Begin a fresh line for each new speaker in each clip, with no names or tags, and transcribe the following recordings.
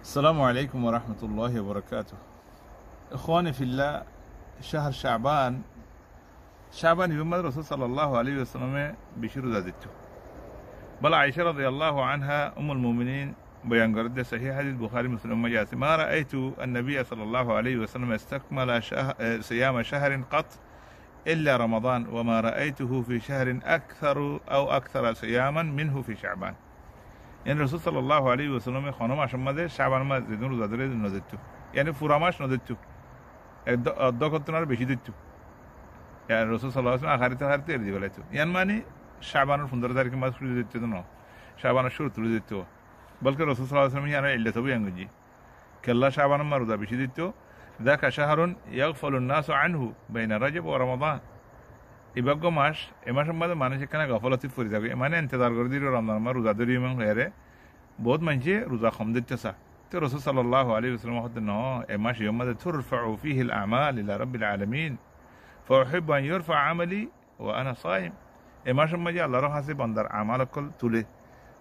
السلام عليكم ورحمة الله وبركاته. إخواني في الله، شهر شعبان يوم الرسول صلى الله عليه وسلم بشير ذاته. بل عائشة رضي الله عنها أم المؤمنين بيان قرد صحيح حديث البخاري مسلم مجاز ما رأيت النبي صلى الله عليه وسلم استكمل صيام شهر قط إلا رمضان، وما رأيته في شهر أكثر صياما منه في شعبان. يعني الرسول صلى الله عليه وسلم خانم عشان ما ده شعبان ما زيدون روزة داره نزدتو، يعني فراماش نزدتو الدكتور بيشي دتو. يعني الرسول صلى الله عليه وسلم آخرته دي بلاتو، يعني ماني شعبان الفندر تاريخ ما سكري دتو ده شعبان الشهر تلو دتو، بلکه الرسول صلى الله عليه وسلم يعني إلا تبي ينجي كلا شعبان ما روزة بيشي دتو. ذاك شهر يغفل الناس عنه بين رجب ورمضان. ইবাগ্য মাস এ মাসের মধ্যে মানুষ এখানে গফলতি ফুরি যাবে, মানে ইন্তজার করে দিল রমজান মাস রোজা ধরি এবং হেরে বহুত মানুষে রোজা কম দিতেছে। তো রাসূল সাল্লাল্লাহু আলাইহি ওয়াসাল্লাম হতে ন এ মাস ইয়ম মধ্যে তুরফাউ ফিহি আল আমাল ইলা রাব্বিল আলামিন ফাউহিব্বু আন ইউরফা আমালি ওয়া আনা সাইম। এ মাসের মধ্যে আল্লাহর কাছে বান্দার আমাল কল তুলে।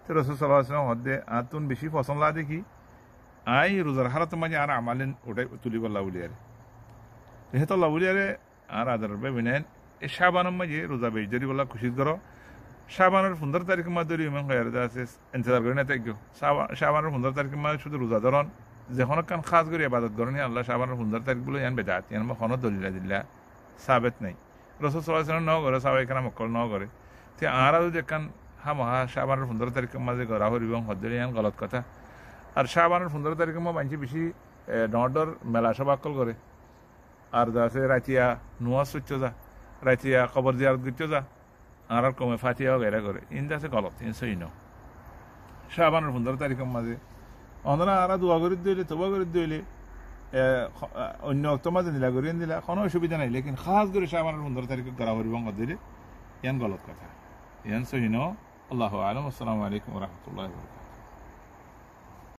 তো রাসূল সাল্লাল্লাহু আলাইহি ওয়াসাল্লাম হতে আতুন বেশি পছন্দ লাগে কি আই রোজার হারাত মধ্যে আর আমালেন ওটাই তুলি বলা বলিয়ারে যেহেতু আল্লাহ বলিয়ারে আর আদার বেবিনেন এই শাবানের মাঝে রোজা বেশ যদি বলা খুশি করো। শাবানের 15 তারিখের মাঝে ধরি এবং আছে ইন্তজার করে না থাকো। শাবানের 15 তারিখের মাঝে শুধু রোজা ধরন যখন কান খাস করে ইবাদত করেন আল্লাহ শাবানের 15 তারিখ বলে ইয়ান বেদাত ইয়ান কোনো দলিলা দিল্লা সাবেত নাই। রাসূল সাল্লাল্লাহু আলাইহি ওয়াসাল্লাম ন করে সাহাবায়ে কেরাম মক্কল ন করে তে আরা যদি কান হামহা শাবানের 15 তারিখের মাঝে গরা হরি এবং হদ্দরি ইয়ান গলত কথা। আর শাবানের 15 তারিখের মাঝে বাঞ্চি বেশি ডর মেলা সব আকল করে আর আছে রাতিয়া নুয়াজ সচ্চ যা রাইতিয়া কবর জিয়ারত করতে যা আর কমে ফাটিয়া গেরা করে ইন্দা আছে গলত ইন সই ন। শাবানের 15 তারিখের মাঝে অন্ধনা আর দোয়া করে দিলে তবা করে দিলে অন্য অক্ত মাঝে নিলা করিয়ে দিলা কোনো অসুবিধা নাই, লেকিন খাস করে শাবানের 15 তারিখে করা হরিবং দিলে ইয়ান গলত কথা ইয়ান সই ন। আল্লাহু আলাম। আসসালামু আলাইকুম ওয়া রাহমাতুল্লাহি ওয়া বারাকাতুহু।